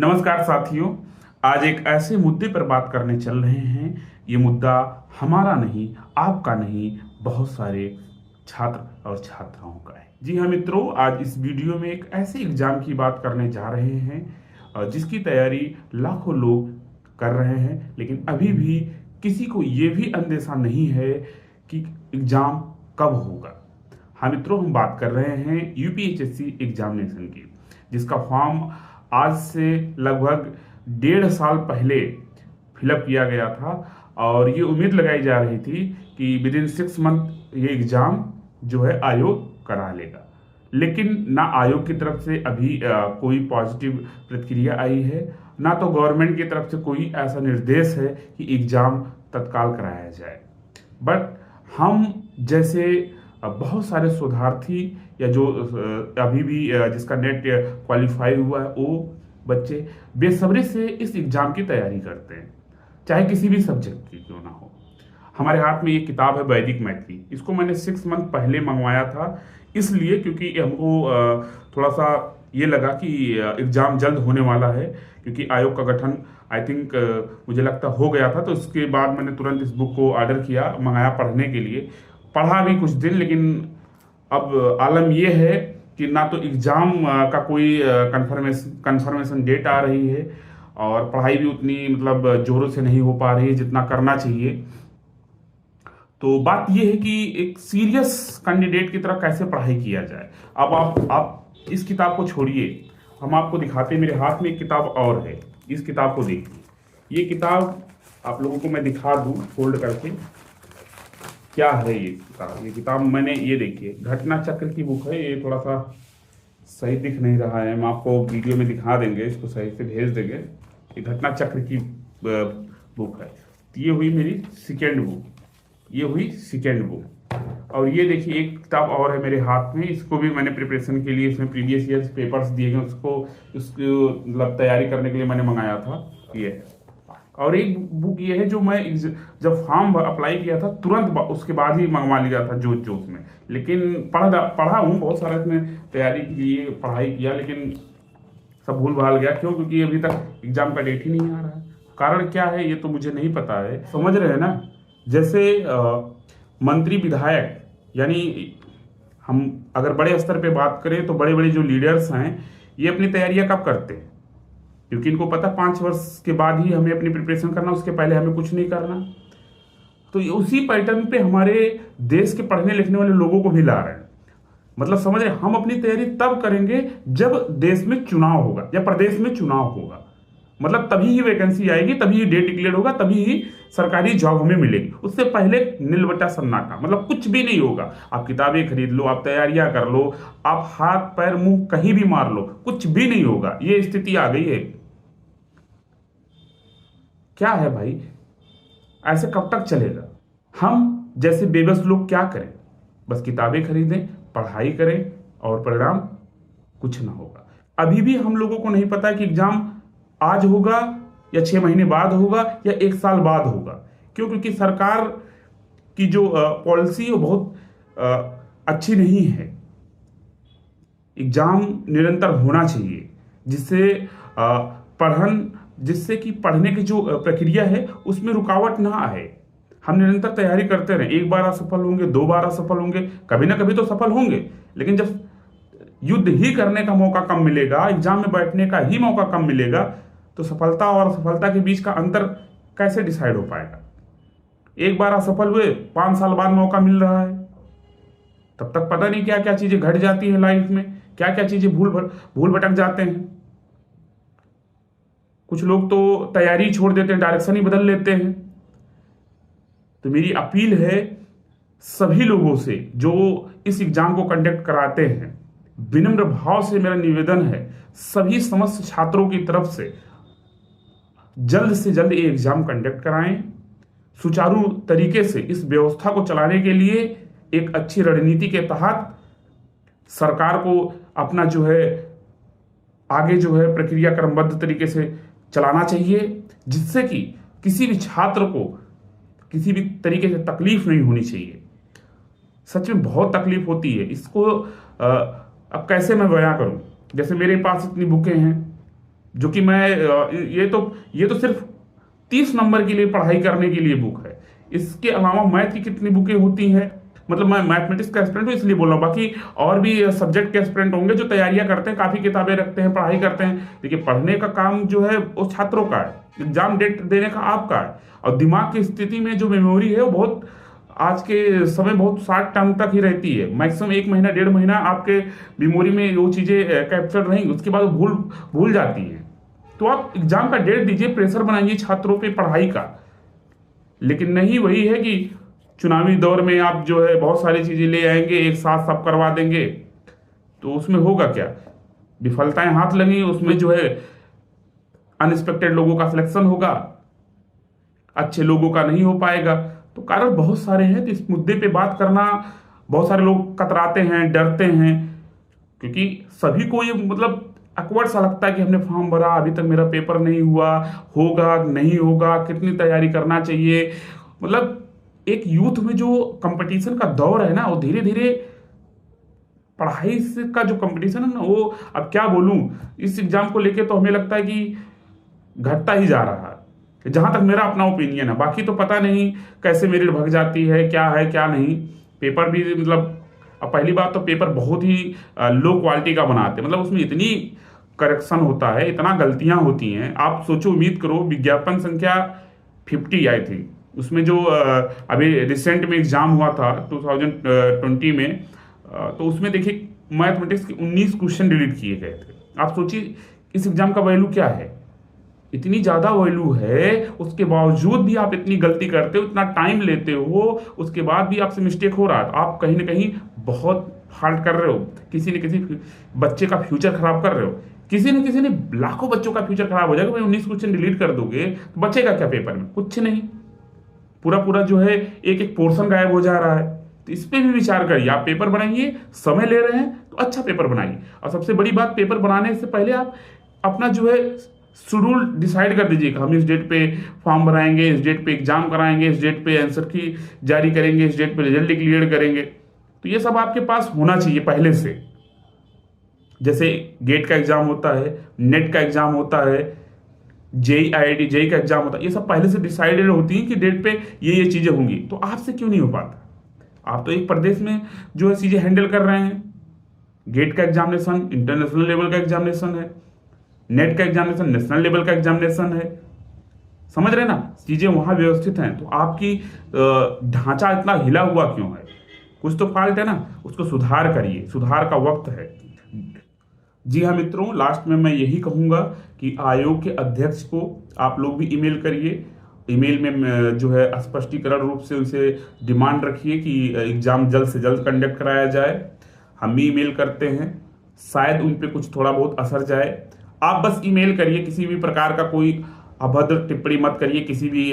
नमस्कार साथियों। आज एक ऐसे मुद्दे पर बात करने चल रहे हैं। ये मुद्दा हमारा नहीं, आपका नहीं, बहुत सारे छात्र और छात्राओं का है। जी हाँ मित्रों, आज इस वीडियो में एक ऐसे एग्जाम की बात करने जा रहे हैं जिसकी तैयारी लाखों लोग कर रहे हैं, लेकिन अभी भी किसी को ये भी अंदेशा नहीं है कि एग्जाम कब होगा। हाँ मित्रों, हम बात कर रहे हैं यूपीएससी एग्जामिनेशन की, जिसका फॉर्म आज से लगभग 1.5 साल पहले फिलअप किया गया था और ये उम्मीद लगाई जा रही थी कि विद इन 6 मंथ ये एग्जाम जो है आयोग करा लेगा। लेकिन ना आयोग की तरफ से अभी कोई पॉजिटिव प्रतिक्रिया आई है, ना तो गवर्नमेंट की तरफ से कोई ऐसा निर्देश है कि एग्जाम तत्काल कराया जाए। बट हम जैसे बहुत सारे शोधार्थी या जो अभी भी जिसका नेट क्वालिफाई हुआ है, वो बच्चे बेसब्री से इस एग्जाम की तैयारी करते हैं, चाहे किसी भी सब्जेक्ट की क्यों ना हो। हमारे हाथ में ये किताब है वैदिक मैथिली। इसको मैंने 6 मंथ पहले मंगवाया था, इसलिए क्योंकि हमको थोड़ा सा ये लगा कि एग्जाम जल्द होने वाला है, क्योंकि आयोग का गठन आई थिंक मुझे लगता हो गया था। तो इसके बाद मैंने तुरंत इस बुक को ऑर्डर किया, मंगाया पढ़ने के लिए। पढ़ा भी कुछ दिन, लेकिन अब आलम ये है कि ना तो एग्जाम का कोई कंफर्मेशन डेट आ रही है और पढ़ाई भी उतनी मतलब जोरों से नहीं हो पा रही है जितना करना चाहिए। तो बात यह है कि एक सीरियस कैंडिडेट की तरह कैसे पढ़ाई किया जाए। अब आप इस किताब को छोड़िए, हम आपको दिखाते हैं। मेरे हाथ में एक किताब और है, इस किताब को देखिए। ये किताब आप लोगों को मैं दिखा दूं फोल्ड करके। क्या है ये किताब मैंने, ये देखिए, घटना चक्र की बुक है। ये थोड़ा सा सही दिख नहीं रहा है, हम आपको वीडियो में दिखा देंगे, इसको सही से भेज देंगे। ये घटना चक्र की बुक है। ये हुई मेरी सेकेंड बुक, ये हुई सेकेंड बुक। और ये देखिए एक किताब और है मेरे हाथ में, इसको भी मैंने प्रिपरेशन के लिए, इसमें प्रीवियस ईयर पेपर्स दिए गए, उसको मतलब तैयारी करने के लिए मैंने मंगाया था। ये और एक बुक ये है जो मैं जब फॉर्म अप्लाई किया था तुरंत उसके बाद ही मंगवा लिया था जोश जोश में। लेकिन पढ़ा हूँ बहुत सारा, इसमें तैयारी के लिए पढ़ाई किया, लेकिन सब भूल भाल गया। क्यों? क्योंकि अभी तक एग्जाम का डेट ही नहीं आ रहा है। कारण क्या है ये तो मुझे नहीं पता है, समझ रहे हैं ना। जैसे मंत्री विधायक, यानी हम अगर बड़े स्तर पे बात करें तो बड़े बड़े जो लीडर्स हैं, ये अपनी तैयारियां कब करते हैं? क्योंकि इनको पता 5 वर्ष के बाद ही हमें अपनी प्रिपरेशन करना, उसके पहले हमें कुछ नहीं करना। तो उसी पैटर्न पे हमारे देश के पढ़ने लिखने वाले लोगों को भी ला रहे हैं। मतलब समझ रहे, हम अपनी तैयारी तब करेंगे जब देश में चुनाव होगा या प्रदेश में चुनाव होगा। मतलब तभी ही वैकेंसी आएगी, तभी ही डेट डिक्लेयर होगा, तभी ही सरकारी जॉब हमें मिलेगी। उससे पहले नीलबट्टा सन्नाटा, मतलब कुछ भी नहीं होगा। आप किताबें खरीद लो, आप तैयारियां कर लो, आप हाथ पैर मुंह कहीं भी मार लो, कुछ भी नहीं होगा। ये स्थिति आ गई है। क्या है भाई, ऐसे कब तक चलेगा? हम जैसे बेबस लोग क्या करें? बस किताबें खरीदें, पढ़ाई करें और परिणाम कुछ ना होगा। अभी भी हम लोगों को नहीं पता कि एग्जाम आज होगा या 6 महीने बाद होगा या 1 साल बाद होगा। क्यों? क्योंकि सरकार की जो पॉलिसी वो बहुत अच्छी नहीं है। एग्जाम निरंतर होना चाहिए, जिससे कि पढ़ने की जो प्रक्रिया है उसमें रुकावट ना आए। हम निरंतर तैयारी करते रहें। एक बार असफल होंगे, 2 बार असफल होंगे, कभी ना कभी तो सफल होंगे। लेकिन जब युद्ध ही करने का मौका कम मिलेगा, एग्जाम में बैठने का ही मौका कम मिलेगा, तो सफलता और असफलता के बीच का अंतर कैसे डिसाइड हो पाएगा? एक बार असफल हुए, 5 साल बाद मौका मिल रहा है, तब तक पता नहीं क्या क्या चीजें घट जाती है लाइफ में, क्या क्या चीजें भूल भटक जाते हैं। कुछ लोग तो तैयारी छोड़ देते हैं, डायरेक्शन ही बदल लेते हैं। तो मेरी अपील है सभी लोगों से जो इस एग्जाम को कंडक्ट कराते हैं, विनम्र भाव से मेरा निवेदन है सभी समस्त छात्रों की तरफ से जल्द ये एग्जाम कंडक्ट कराएं। सुचारू तरीके से इस व्यवस्था को चलाने के लिए एक अच्छी रणनीति के तहत सरकार को अपना जो है आगे जो है प्रक्रिया क्रमबद्ध तरीके से चलाना चाहिए, जिससे कि किसी भी छात्र को किसी भी तरीके से तकलीफ नहीं होनी चाहिए। सच में बहुत तकलीफ होती है। इसको अब कैसे मैं बयां करूं? जैसे मेरे पास इतनी बुकें हैं, जो कि मैं ये तो सिर्फ 30 नंबर के लिए पढ़ाई करने के लिए बुक है। इसके अलावा मैथ की कितनी बुकें होती हैं, मतलब मैं मैथमेटिक्स का एस्पिरेंट हूँ इसलिए बोल रहा हूँ, बाकी और भी सब्जेक्ट के एस्पिरेंट होंगे जो तैयारियां करते हैं, काफी किताबें रखते हैं, पढ़ाई करते हैं। देखिए पढ़ने का काम जो है वो छात्रों का है, एग्जाम डेट देने का आपका है। और दिमाग की स्थिति में जो मेमोरी है वो बहुत आज के समय बहुत शॉर्ट टर्म तक ही रहती है, मैक्सिमम 1 महीना 1.5 महीना आपके मेमोरी में वो चीजें कैप्चर रहेंगी, उसके बाद वो भूल भूल जाती हैं। तो आप एग्जाम का डेट दीजिए, प्रेशर बनाइए छात्रों पे पढ़ाई का। लेकिन नहीं, वही है कि चुनावी दौर में आप जो है बहुत सारी चीजें ले आएंगे, एक साथ सब करवा देंगे, तो उसमें होगा क्या, विफलताएं हाथ लगी, उसमें जो है अनएक्सपेक्टेड लोगों का सिलेक्शन होगा, अच्छे लोगों का नहीं हो पाएगा। तो कारण बहुत सारे हैं, तो इस मुद्दे पे बात करना, बहुत सारे लोग कतराते हैं, डरते हैं, क्योंकि सभी को ये मतलब अकवर्ड सा लगता है कि हमने फॉर्म भरा, अभी तक मेरा पेपर नहीं हुआ, होगा नहीं होगा, कितनी तैयारी करना चाहिए। मतलब एक यूथ में जो कंपटीशन का दौर है ना, वो धीरे धीरे पढ़ाई से का जो कंपटीशन है ना, वो अब क्या बोलूं, इस एग्जाम को लेके तो हमें लगता है कि घटता ही जा रहा है, जहां तक मेरा अपना ओपिनियन है। बाकी तो पता नहीं कैसे मेरिट भग जाती है क्या नहीं। पेपर भी मतलब, अब पहली बात तो पेपर बहुत ही लो क्वालिटी का बनाते हैं, मतलब उसमें इतनी करेक्शन होता है, इतना गलतियां होती हैं। आप सोचो, उम्मीद करो, विज्ञापन संख्या 50 आई थी उसमें, जो अभी रिसेंट में एग्जाम हुआ था 2020 में, तो उसमें देखिए मैथमेटिक्स के 19 क्वेश्चन डिलीट किए गए थे। आप सोचिए इस एग्जाम का वैल्यू क्या है, इतनी ज्यादा वैल्यू है, उसके बावजूद भी आप इतनी गलती करते हो, इतना टाइम लेते हो, उसके बाद भी आपसे मिस्टेक हो रहा है, तो आप कहीं ना कहीं बहुत फॉल्ट कर रहे हो, किसी न किसी बच्चे का फ्यूचर खराब कर रहे हो। किसी न किसी ने लाखों बच्चों का फ्यूचर खराब हो जाएगा। भाई 19 क्वेश्चन डिलीट कर दोगे तो बचेगा क्या पेपर में, कुछ नहीं। पूरा पूरा जो है एक एक पोर्शन गायब हो जा रहा है। तो इस पे भी विचार करिए, आप पेपर बनाइए, समय ले रहे हैं तो अच्छा पेपर बनाइए। और सबसे बड़ी बात, पेपर बनाने से पहले आप अपना जो है शेड्यूल डिसाइड कर दीजिएगा, हम इस डेट पे फॉर्म भराएंगे, इस डेट पे एग्जाम कराएंगे, इस डेट पे आंसर की जारी करेंगे, इस डेट पे रिजल्ट डिक्लेयर करेंगे। तो ये सब आपके पास होना चाहिए पहले से। जैसे गेट का एग्जाम होता है, नेट का एग्जाम होता है, जेईआईटी जेई का एग्जाम होता है, ये सब पहले से डिसाइडेड होती है कि डेट पे ये चीजें होंगी। तो आपसे क्यों नहीं हो पाता? आप तो एक प्रदेश में जो है चीजें हैंडल कर रहे हैं। गेट का एग्जामिनेशन इंटरनेशनल लेवल का एग्जामिनेशन है, नेट का एग्जामिनेशन नेशनल लेवल का एग्जामिनेशन है, समझ रहे ना, चीजें वहां व्यवस्थित हैं। तो आपकी ढांचा इतना हिला हुआ क्यों है? कुछ तो फॉल्ट है ना, उसको सुधार करिए, सुधार का वक्त है। जी हाँ मित्रों, लास्ट में मैं यही कहूंगा कि आयोग के अध्यक्ष को आप लोग भी ईमेल करिए। ईमेल में जो है स्पष्टीकरण रूप से उनसे डिमांड रखिए कि एग्जाम जल्द से जल्द कंडक्ट कराया जाए। हम भी ईमेल करते हैं, शायद उन पे कुछ थोड़ा बहुत असर जाए। आप बस ईमेल करिए, किसी भी प्रकार का कोई अभद्र टिप्पणी मत करिए किसी भी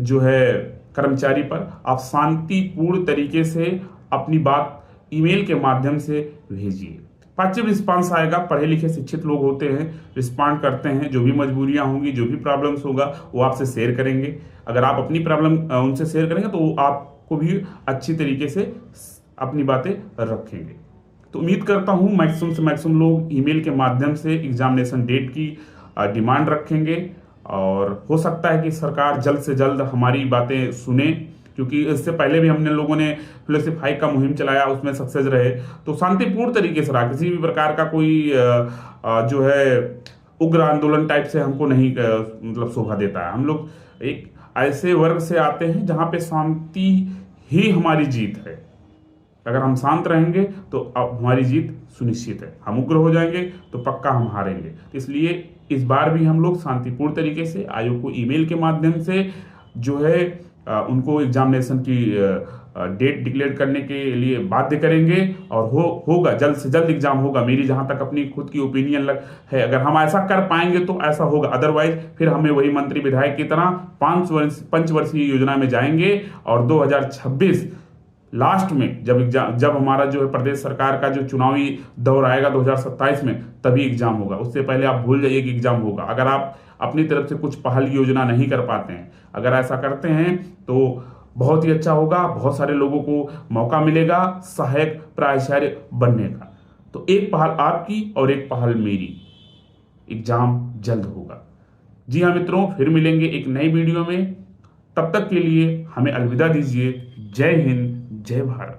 जो है कर्मचारी पर। आप शांतिपूर्ण तरीके से अपनी बात ईमेल के माध्यम से भेजिए, पॉजिटिव रिस्पांस आएगा। पढ़े लिखे शिक्षित लोग होते हैं, रिस्पॉन्ड करते हैं। जो भी मजबूरियां होंगी, जो भी प्रॉब्लम्स होगा, वो आपसे शेयर करेंगे। अगर आप अपनी प्रॉब्लम उनसे शेयर करेंगे तो वो आपको भी अच्छी तरीके से अपनी बातें रखेंगे। तो उम्मीद करता हूं मैक्सिमम से मैक्सिमम लोग ईमेल के माध्यम से एग्जामिनेशन डेट की डिमांड रखेंगे, और हो सकता है कि सरकार जल्द से जल्द हमारी बातें सुने, क्योंकि इससे पहले भी हमने लोगों ने फ्लैशिफाई का मुहिम चलाया, उसमें सक्सेस रहे। तो शांतिपूर्ण तरीके से रहा, किसी भी प्रकार का कोई जो है उग्र आंदोलन टाइप से हमको नहीं मतलब शोभा देता है। हम लोग एक ऐसे वर्ग से आते हैं जहां पे शांति ही हमारी जीत है। अगर हम शांत रहेंगे तो अब हमारी जीत सुनिश्चित है। हम उग्र हो जाएंगे तो पक्का हम हारेंगे। इसलिए इस बार भी हम लोग शांतिपूर्ण तरीके से आयोग को ईमेल के माध्यम से जो है उनको एग्जामिनेशन की डेट डिक्लेयर करने के लिए बाध्य करेंगे, और होगा जल्द से जल्द एग्जाम होगा। मेरी जहां तक अपनी खुद की ओपिनियन है, अगर हम ऐसा कर पाएंगे तो ऐसा होगा, अदरवाइज फिर हमें वही मंत्री विधायक की तरह पंचवर्षीय योजना में जाएंगे, और 2026 लास्ट में जब हमारा जो है प्रदेश सरकार का जो चुनावी दौर आएगा 2027 में, तभी एग्जाम होगा। उससे पहले आप भूल जाइए कि एग्जाम होगा। अगर आप अपनी तरफ से कुछ पहल योजना नहीं कर पाते हैं, अगर ऐसा करते हैं तो बहुत ही अच्छा होगा। बहुत सारे लोगों को मौका मिलेगा सहायक प्राचार्य बनने का। तो एक पहल आपकी और एक पहल मेरी। एग्जाम जल्द होगा। जी हाँ मित्रों, फिर मिलेंगे एक नई वीडियो में। तब तक के लिए हमें अलविदा दीजिए। जय हिंद, जय भारत।